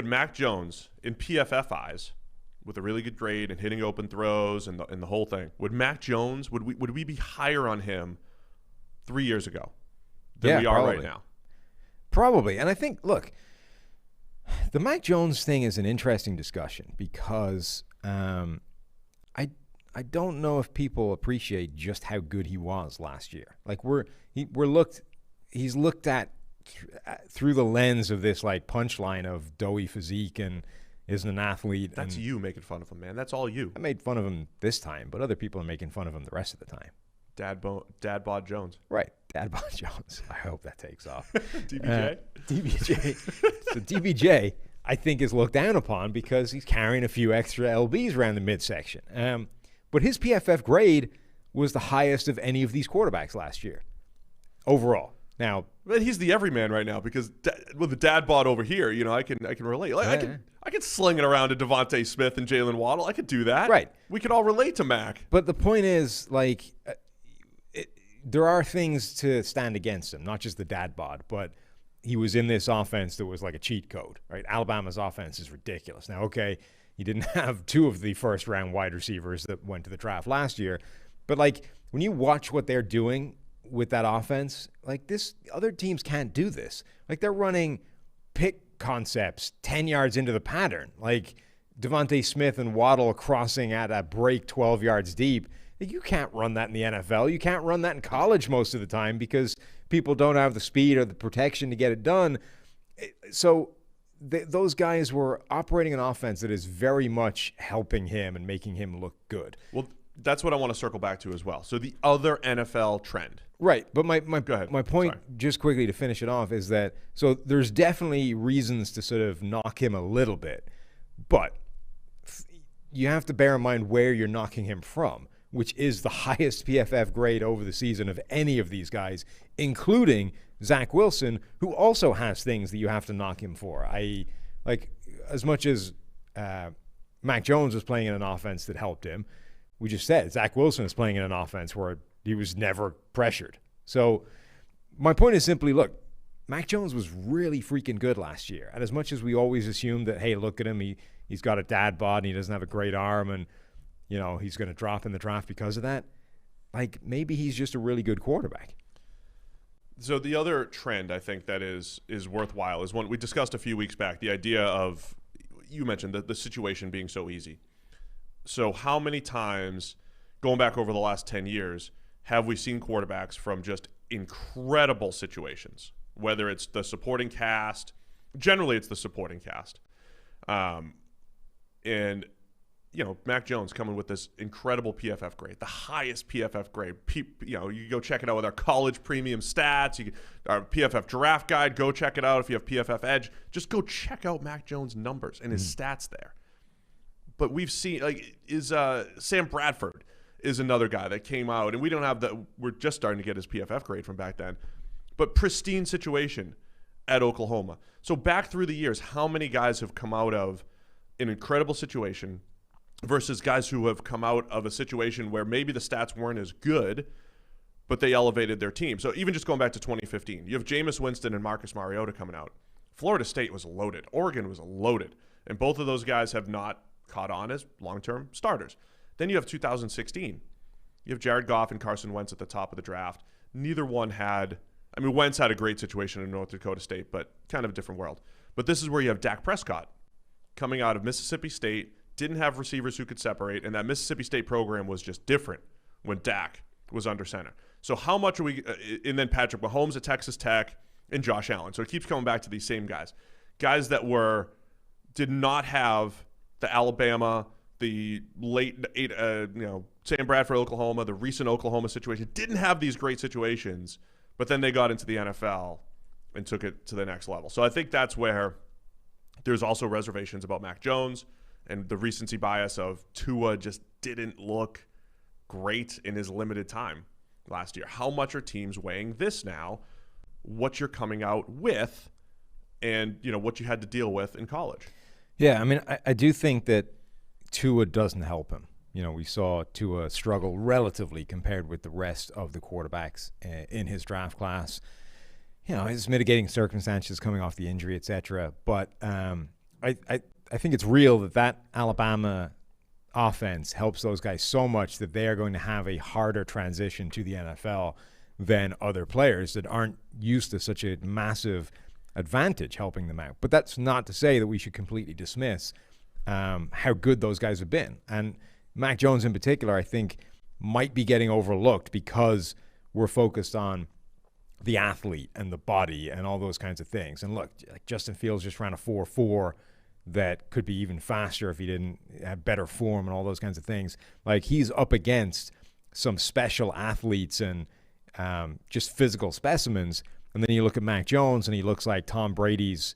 would Mac Jones, in PFF eyes, with a really good grade and hitting open throws and the whole thing, would Mac Jones, would we be higher on him 3 years ago than we are probably. right now? Probably. And I think, look, the Mac Jones thing is an interesting discussion because I don't know if people appreciate just how good he was last year. Like he's looked at through the lens of this like punchline of doughy physique and isn't an athlete. That's you making fun of him, man. That's all you. I made fun of him this time, but other people are making fun of him the rest of the time. Dad Bod Jones. Right. Dad Bod Jones. I hope that takes off. DBJ? DBJ. So DBJ, I think, is looked down upon because he's carrying a few extra LBs around the midsection. But his PFF grade was the highest of any of these quarterbacks last year, overall. Now, but he's the everyman right now because with the dad bod over here, I can relate. Like I could sling it around to Devontae Smith and Jalen Waddle. I could do that. Right. We could all relate to Mac. But the point is, like, there are things to stand against him, not just the dad bod, but he was in this offense that was like a cheat code, right? Alabama's offense is ridiculous. Now, okay, he didn't have two of the first-round wide receivers that went to the draft last year, but, like, when you watch what they're doing with that offense, like this, other teams can't do this. Like they're running pick concepts 10 yards into the pattern. Like Devontae Smith and Waddle crossing at a break 12 yards deep. You can't run that in the NFL. You can't run that in college most of the time because people don't have the speed or the protection to get it done. So those guys were operating an offense that is very much helping him and making him look good. Well, that's what I want to circle back to as well. So the other NFL trend. Right. But my Go ahead. My point, just quickly to finish it off, is that so there's definitely reasons to sort of knock him a little bit. But you have to bear in mind where you're knocking him from, which is the highest PFF grade over the season of any of these guys, including Zach Wilson, who also has things that you have to knock him for. Like as much as Mac Jones was playing in an offense that helped him, we just said Zach Wilson is playing in an offense where he was never pressured. So my point is simply, look, Mac Jones was really freaking good last year. And as much as we always assumed that, hey, look at him, he's got a dad bod and he doesn't have a great arm and, he's going to drop in the draft because of that, like maybe he's just a really good quarterback. So the other trend I think that is worthwhile is one we discussed a few weeks back, the idea of, you mentioned the situation being so easy. So how many times, going back over the last 10 years, have we seen quarterbacks from just incredible situations, whether it's the supporting cast, generally it's the supporting cast. And, Mac Jones coming with this incredible PFF grade, the highest PFF grade. You go check it out with our college premium stats, our PFF draft guide, go check it out if you have PFF Edge. Just go check out Mac Jones' numbers and his stats there. But we've seen, Sam Bradford is another guy that came out, and we don't have we're just starting to get his PFF grade from back then, but pristine situation at Oklahoma. So back through the years, how many guys have come out of an incredible situation versus guys who have come out of a situation where maybe the stats weren't as good, but they elevated their team. So even just going back to 2015, you have Jameis Winston and Marcus Mariota coming out. Florida State was loaded. Oregon was loaded. And both of those guys have not caught on as long-term starters. Then you have 2016. You have Jared Goff and Carson Wentz at the top of the draft. Neither one had – Wentz had a great situation in North Dakota State, but kind of a different world. But this is where you have Dak Prescott coming out of Mississippi State, didn't have receivers who could separate, and that Mississippi State program was just different when Dak was under center. So how much are we and then Patrick Mahomes at Texas Tech and Josh Allen. So it keeps coming back to these same guys. Guys that did not have the Alabama, the late Sam Bradford, Oklahoma, the recent Oklahoma situation, didn't have these great situations, but then they got into the NFL and took it to the next level. So I think that's where there's also reservations about Mac Jones and the recency bias of Tua just didn't look great in his limited time last year. How much are teams weighing this now, what you're coming out with, and what you had to deal with in college? Yeah, I do think that Tua doesn't help him. We saw Tua struggle relatively compared with the rest of the quarterbacks in his draft class. His mitigating circumstances coming off the injury, etc. But I think it's real that Alabama offense helps those guys so much that they are going to have a harder transition to the NFL than other players that aren't used to such a massive advantage helping them out. But that's not to say that we should completely dismiss how good those guys have been. And Mac Jones in particular, I think, might be getting overlooked because we're focused on the athlete and the body and all those kinds of things. And look, like Justin Fields just ran a 4.4 that could be even faster if he didn't have better form and all those kinds of things. Like, he's up against some special athletes and just physical specimens. And then you look at Mac Jones and he looks like Tom Brady's,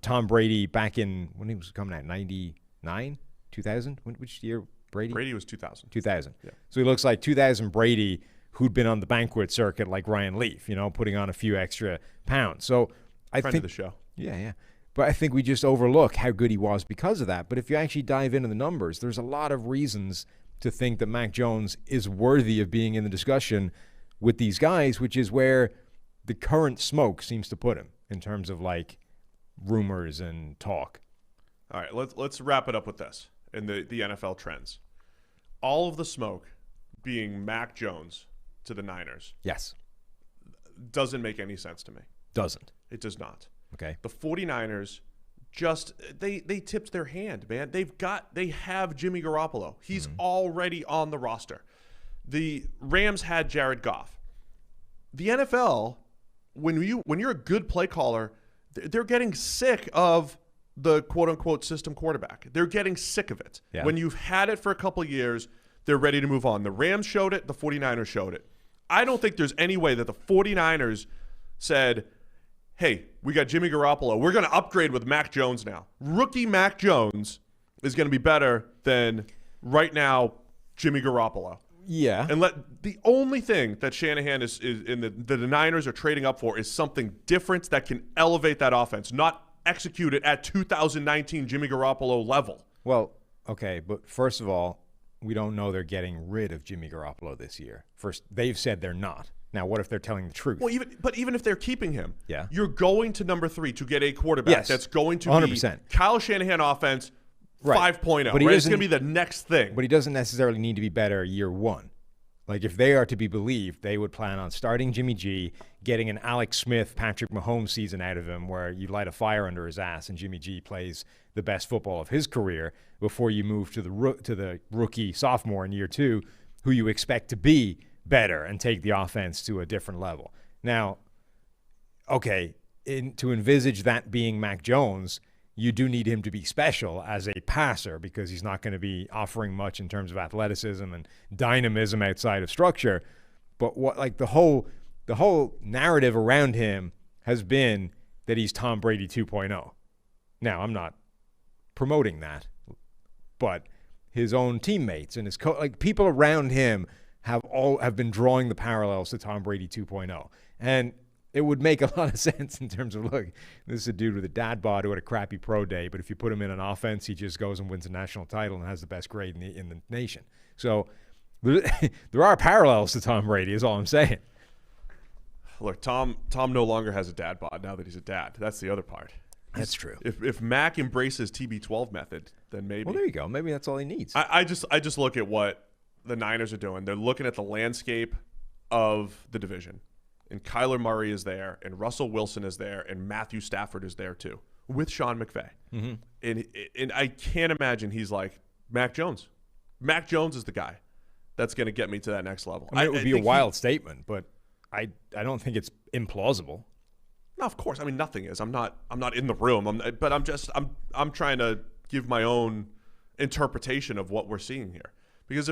Tom Brady back in, when he was coming out, 99, 2000? Which year? Brady was 2000. 2000. Yeah. So he looks like 2000 Brady, who'd been on the banquet circuit like Ryan Leaf, putting on a few extra pounds. So I Friend think of the show. Yeah. But I think we just overlook how good he was because of that. But if you actually dive into the numbers, there's a lot of reasons to think that Mac Jones is worthy of being in the discussion with these guys, which is where the current smoke seems to put him in terms of like rumors and talk. All right, let's wrap it up with this and the NFL trends. All of the smoke being Mac Jones to the Niners. Yes. Doesn't make any sense to me. Doesn't. It does not. Okay. The 49ers just they tipped their hand, man. They have Jimmy Garoppolo. He's already on the roster. The Rams had Jared Goff. The NFL, when you're a good play caller, they're getting sick of the quote-unquote system quarterback. They're getting sick of it. Yeah. When you've had it for a couple of years, they're ready to move on. The Rams showed it. The 49ers showed it. I don't think there's any way that the 49ers said, hey, we got Jimmy Garoppolo. We're going to upgrade with Mac Jones now. Rookie Mac Jones is going to be better than right now Jimmy Garoppolo. Yeah. And the only thing that Shanahan is in the Niners are trading up for is something different that can elevate that offense, not execute it at 2019 Jimmy Garoppolo level. Well, okay, but first of all, we don't know they're getting rid of Jimmy Garoppolo this year. First, they've said they're not. Now, what if they're telling the truth? Well, even if they're keeping him, yeah, you're going to number 3 to get a quarterback that's going to 100%. be Kyle Shanahan offense 5.0. But right? It's going to be the next thing. But he doesn't necessarily need to be better year one. Like, if they are to be believed, they would plan on starting Jimmy G, getting an Alex Smith, Patrick Mahomes season out of him where you light a fire under his ass and Jimmy G plays the best football of his career before you move to the rookie sophomore in year 2 who you expect to be better and take the offense to a different level. Now, okay, to envisage that being Mac Jones, you do need him to be special as a passer because he's not going to be offering much in terms of athleticism and dynamism outside of structure. But the whole narrative around him has been that he's Tom Brady 2.0. Now, I'm not promoting that, but his own teammates and his people around him have been drawing the parallels to Tom Brady 2.0. And it would make a lot of sense in terms of, look, this is a dude with a dad bod who had a crappy pro day, but if you put him in an offense, he just goes and wins a national title and has the best grade in the nation. So there are parallels to Tom Brady is all I'm saying. Look, Tom no longer has a dad bod now that he's a dad. That's the other part. That's true. If Mac embraces TB12 method, then maybe. Well, there you go. Maybe that's all he needs. I just look at what the Niners are doing. They're looking at the landscape of the division. And Kyler Murray is there, and Russell Wilson is there, and Matthew Stafford is there too, with Sean McVay. Mm-hmm. And I can't imagine he's like, Mac Jones. Mac Jones is the guy that's going to get me to that next level. I mean, it would be a wild statement, but I don't think it's implausible. No, of course. I mean, nothing is. I'm not in the room. But I'm trying to give my own interpretation of what we're seeing here. Because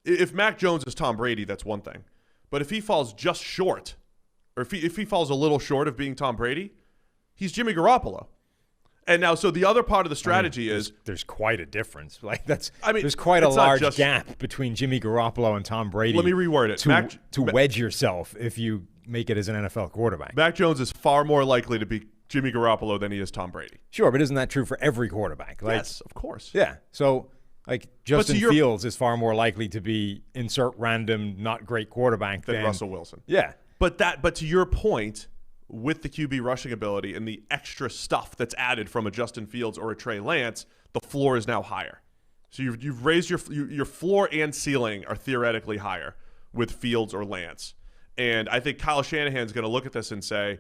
if Mac Jones is Tom Brady, that's one thing. But if he falls just short, or if he falls a little short of being Tom Brady, he's Jimmy Garoppolo. And now, so the other part of the strategy is there's quite a difference. There's quite a large gap between Jimmy Garoppolo and Tom Brady. Let me reword it. To wedge yourself if you make it as an NFL quarterback. Mac Jones is far more likely to be Jimmy Garoppolo than he is Tom Brady. Sure, but isn't that true for every quarterback? Yes, of course. Yeah. So, Justin Fields is far more likely to be insert random not great quarterback than Russell Wilson. Yeah. But to your point, with the QB rushing ability and the extra stuff that's added from a Justin Fields or a Trey Lance, the floor is now higher. So you've raised your floor and ceiling are theoretically higher with Fields or Lance. And I think Kyle Shanahan's going to look at this and say,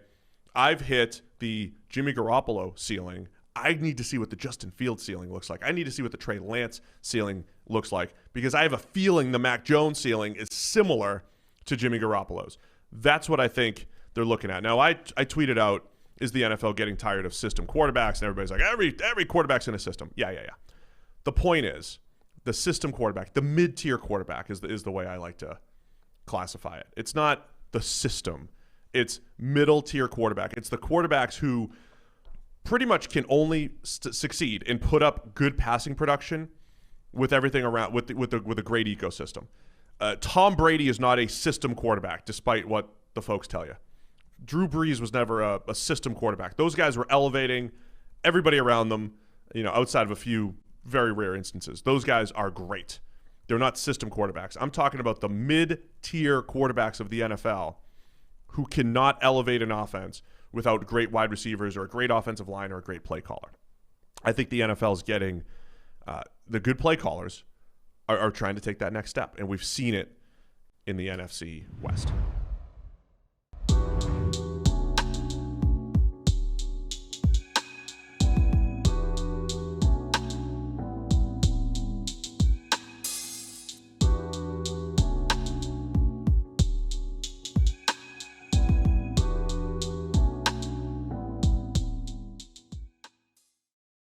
I've hit the Jimmy Garoppolo ceiling. I need to see what the Justin Fields ceiling looks like. I need to see what the Trey Lance ceiling looks like because I have a feeling the Mac Jones ceiling is similar to Jimmy Garoppolo's. That's what I think they're looking at. Now, I tweeted out, is the NFL getting tired of system quarterbacks? And everybody's like, every quarterback's in a system. Yeah. The point is, the system quarterback, the mid-tier quarterback is the way I like to classify it. It's not the system. It's middle-tier quarterback. It's the quarterbacks who pretty much can only succeed and put up good passing production with everything around, with a great ecosystem. Tom Brady is not a system quarterback, despite what the folks tell you. Drew Brees was never a system quarterback. Those guys were elevating everybody around them, outside of a few very rare instances. Those guys are great. They're not system quarterbacks. I'm talking about the mid-tier quarterbacks of the NFL who cannot elevate an offense without great wide receivers or a great offensive line or a great play caller. I think the NFL is getting the good play callers are trying to take that next step, and we've seen it in the NFC West.